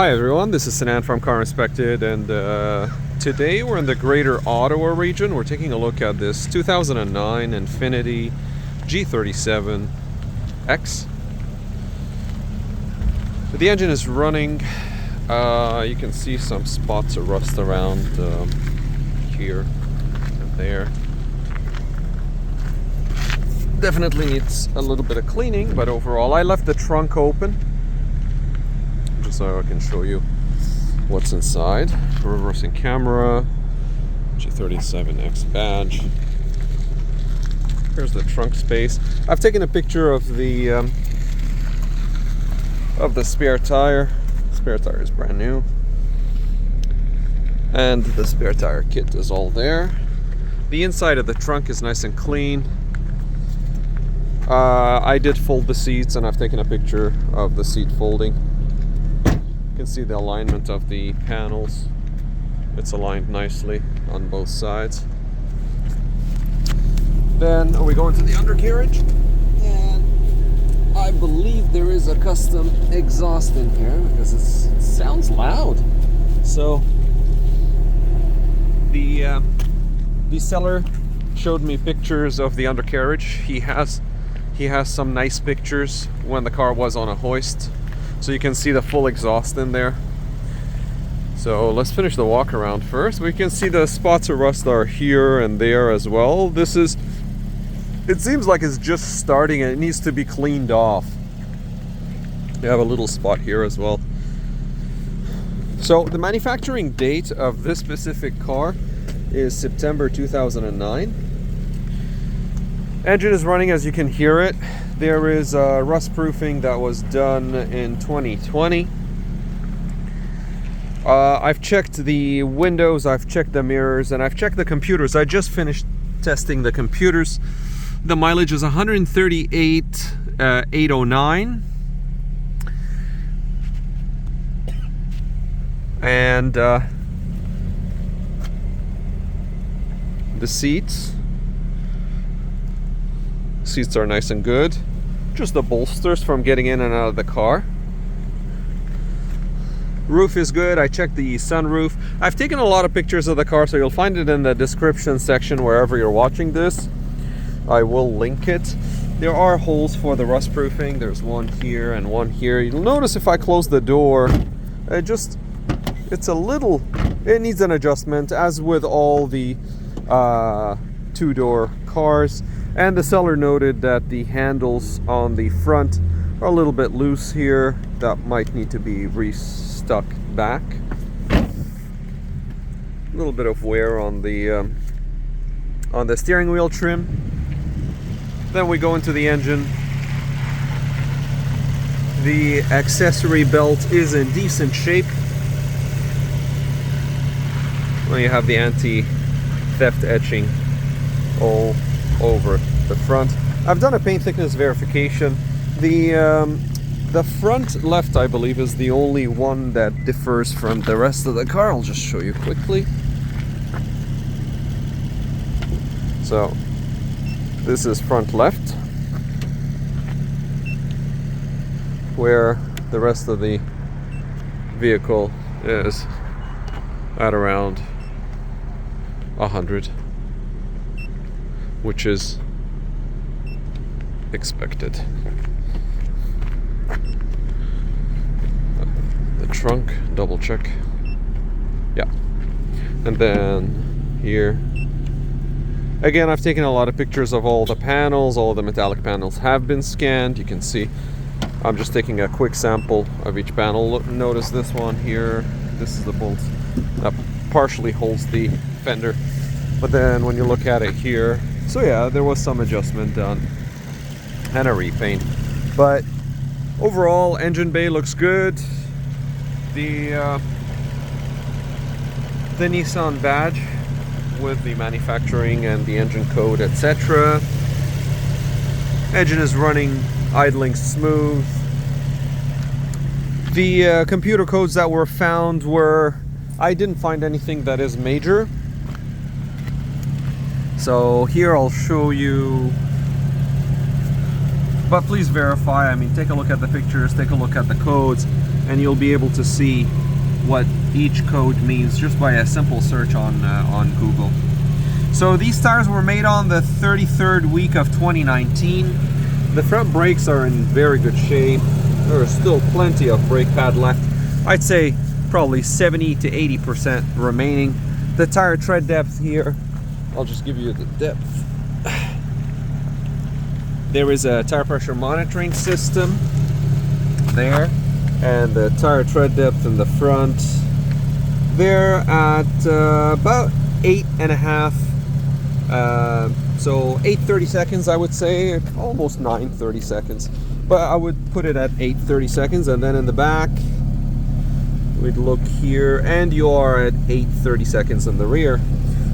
Hi everyone, this is Sinan from CarInspected, and today we're in the greater Ottawa region. We're taking a look at this 2009 Infiniti G37x. The engine is running. You can see some spots of rust around here and there. Definitely needs a little bit of cleaning, but overall I left the trunk open just so I can show you what's inside. Reversing camera, G37x badge. Here's the trunk space. I've taken a picture of the spare tire. Spare tire is brand new, and the spare tire kit is all there. The inside of the trunk is nice and clean. I did fold the seats, and I've taken a picture of the seat folding. You can see the alignment of the panels. It's aligned nicely on both sides. Then we go into the undercarriage, and I believe there is a custom exhaust in here because it sounds loud. So the seller showed me pictures of the undercarriage. He has some nice pictures when the car was on a hoist, so you can see the full exhaust in there. So let's finish the walk around first. We can see the spots of rust are here and there as well. It seems like it's just starting and it needs to be cleaned off. You have a little spot here as well. So the manufacturing date of this specific car is September 2009. Engine is running, as you can hear it. There is rust proofing that was done in 2020. I've checked the windows, I've checked the mirrors, and I've checked the computers. I just finished testing the computers. The mileage is 138,809. And the seats are nice and good. Just the bolsters from getting in and out of the car. Roof is good. I checked the sunroof. I've taken a lot of pictures of the car, so you'll find it in the description section wherever you're watching this. I will link it. There are holes for the rust proofing. There's one here and one here. You'll notice if I close the door, it needs an adjustment, as with all the two-door cars. And the seller noted that the handles on the front are a little bit loose here. That might need to be restuck back. A little bit of wear on the steering wheel trim. Then we go into the engine. The accessory belt is in decent shape. Well, you have the anti-theft etching all over the front. I've done a paint thickness verification. The front left, I believe, is the only one that differs from the rest of the car. I'll just show you quickly. So this is front left, where the rest of the vehicle is at around 100, which is expected. The trunk, double check. Yeah. And then here, again, I've taken a lot of pictures of all the panels. All the metallic panels have been scanned. You can see I'm just taking a quick sample of each panel. Look, notice this one here. This is the bolt that partially holds the fender. But then when you look at it here, so yeah, there was some adjustment done and a repaint. But overall, engine bay looks good. The Nissan badge with the manufacturing and the engine code, etc. Engine is running, idling smooth. The computer codes that were found I didn't find anything that is major. So here I'll show you, but please verify. I mean, take a look at the pictures, take a look at the codes. and you'll be able to see what each code means just by a simple search on Google. So these tires were made on the 33rd week of 2019. The front brakes are in very good shape. There is still plenty of brake pad left. I'd say probably 70 to 80% remaining. The tire tread depth here, I'll just give you the depth. There is a tire pressure monitoring system there, and the tire tread depth in the front, they're at about 8.5, so 8:30 seconds, I would say, almost 9:30 seconds, but I would put it at 8:30 seconds. And then in the back, we'd look here, and you are at 8:30 seconds in the rear.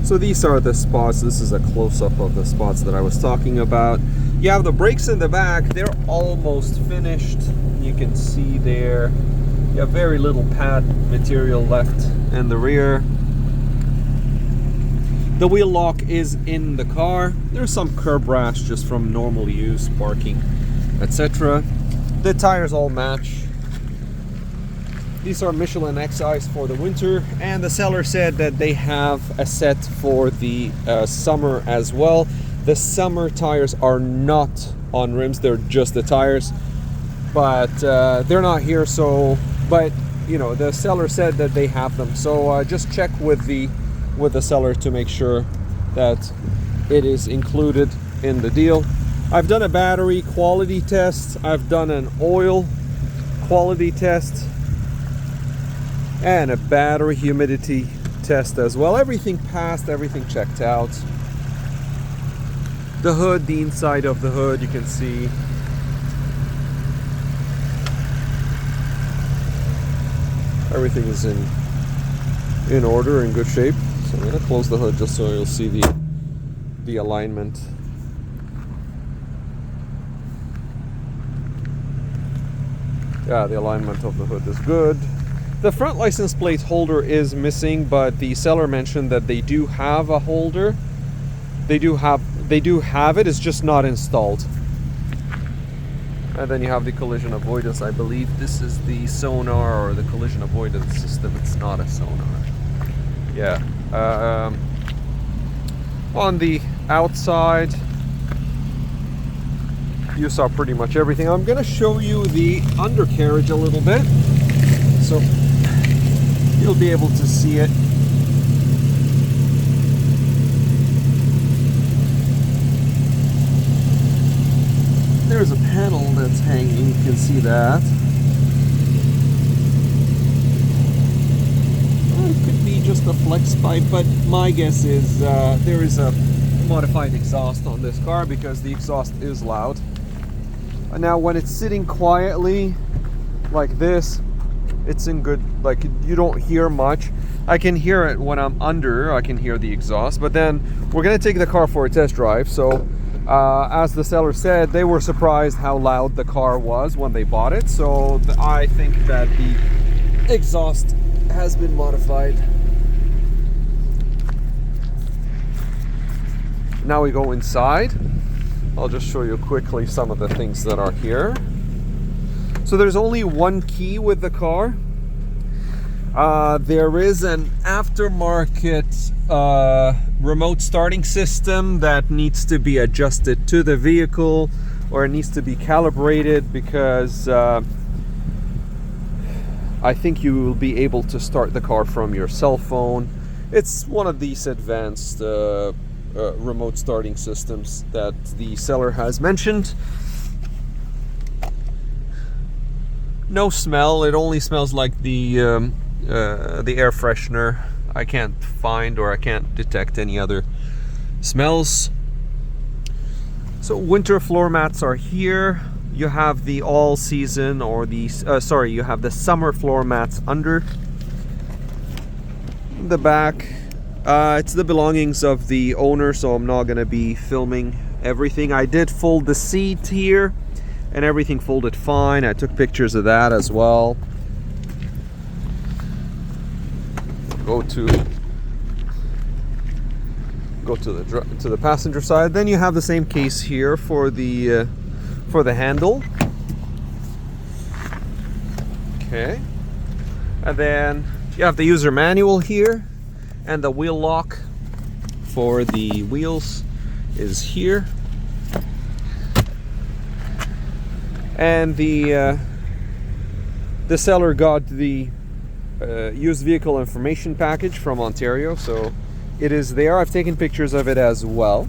So these are the spots. This is a close-up of the spots that I was talking about. You have the brakes in the back. They're almost finished. You can see there, you have very little pad material left in the rear. The wheel lock is in the car. There's some curb rash just from normal use, parking, etc. The tires all match. These are Michelin XIs for the winter, and the seller said that they have a set for the summer as well. The summer tires are not on rims, they're just the tires, but they're not here, so, but you know, the seller said that they have them, so just check with the seller to make sure that it is included in the deal. I've done a battery quality test, I've done an oil quality test, and a battery humidity test as well. Everything passed, everything checked out. The hood, the inside of the hood, you can see. Everything is in order, in good shape. So I'm gonna close the hood just so you'll see the alignment. Yeah, the alignment of the hood is good. The front license plate holder is missing, but the seller mentioned that they do have a holder. They do have it, it's just not installed. And then you have the collision avoidance. I believe this is the sonar or the collision avoidance system. It's not a sonar. Yeah. On the outside, you saw pretty much everything. I'm gonna show you the undercarriage a little bit, so you'll be able to see it. There's a panel that's hanging, you can see that. Well, it could be just a flex pipe, but my guess is there is a modified exhaust on this car because the exhaust is loud. Now when it's sitting quietly like this, it's in good, like you don't hear much. I can hear it when I'm under, I can hear the exhaust, but then we're gonna take the car for a test drive. So as the seller said, they were surprised how loud the car was when they bought it. So I think that the exhaust has been modified. Now we go inside. I'll just show you quickly some of the things that are here. So there's only one key with the car. There is an aftermarket remote starting system that needs to be adjusted to the vehicle, or it needs to be calibrated, because I think you will be able to start the car from your cell phone. It's one of these advanced remote starting systems that the seller has mentioned. No smell, it only smells like the air freshener. I can't find, or I can't detect any other smells. So winter floor mats are here. You have the all season, or the you have the summer floor mats under the back. It's the belongings of the owner, so I'm not gonna be filming everything. I did fold the seat here, and everything folded fine. I took pictures of that as well. Go to the passenger side. Then you have the same case here for the handle. Okay. And then you have the user manual here, and the wheel lock for the wheels is here. And the seller got the used vehicle information package from Ontario, so it is there. I've taken pictures of it as well.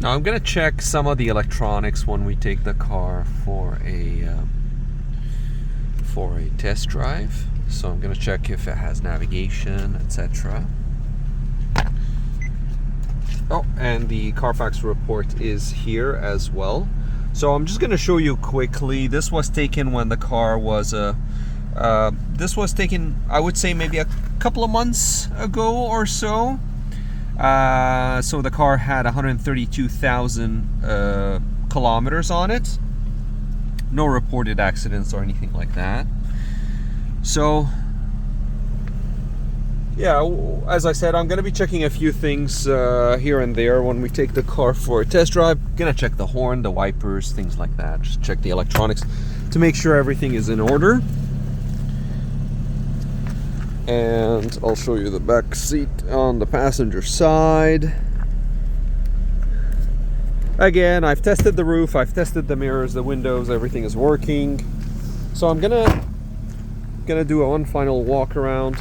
Now I'm gonna check some of the electronics when we take the car for a test drive. So I'm gonna check if it has navigation, etc. Oh, and the Carfax report is here as well. So I'm just gonna show you quickly. This was taken when the car was this was taken, I would say, maybe a couple of months ago or so. So the car had 132,000 kilometers on it. No reported accidents or anything like that. So yeah, as I said, I'm going to be checking a few things here and there when we take the car for a test drive. Gonna check the horn, the wipers, things like that. Just check the electronics to make sure everything is in order. And I'll show you the back seat on the passenger side. Again, I've tested the roof, I've tested the mirrors, the windows, everything is working. So I'm gonna do one final walk around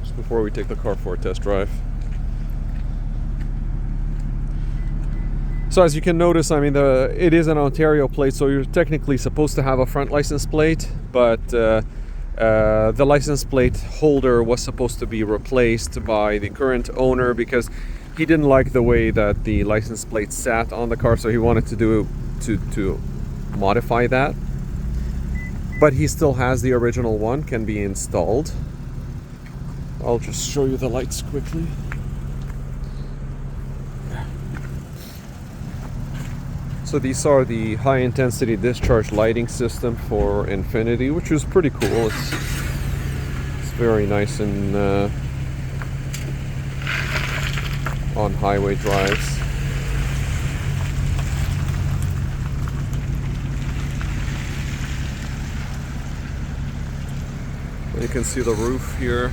just before we take the car for a test drive. So as you can notice, I mean, it is an Ontario plate, so you're technically supposed to have a front license plate, but the license plate holder was supposed to be replaced by the current owner because he didn't like the way that the license plate sat on the car, so he wanted to modify that. But he still has the original one, can be installed. I'll just show you the lights quickly. So these are the high intensity discharge lighting system for Infiniti, which is pretty cool. It's very nice and on highway drives. And you can see the roof here.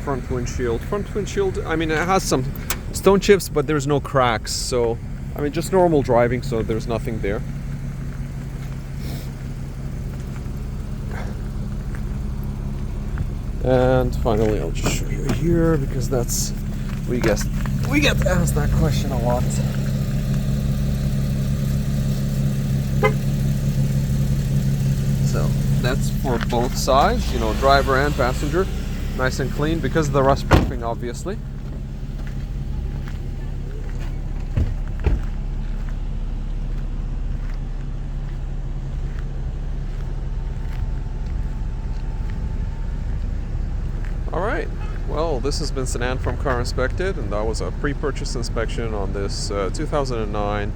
Front windshield. I mean, it has some stone chips, but there's no cracks, so I mean, just normal driving, so there's nothing there. And finally, I'll just show you here because that's we get asked that question a lot. So that's for both sides, you know, driver and passenger, nice and clean because of the rust proofing, obviously. Alright, well, this has been Sinan from Car Inspected, and that was a pre-purchase inspection on this 2009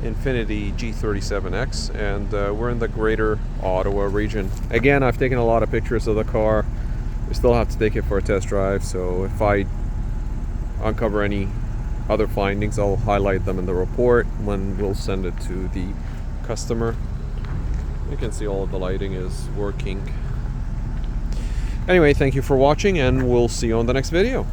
Infiniti G37x, and we're in the greater Ottawa region. Again, I've taken a lot of pictures of the car. We still have to take it for a test drive, so if I uncover any other findings, I'll highlight them in the report when we'll send it to the customer. You can see all of the lighting is working. Anyway, thank you for watching, and we'll see you on the next video.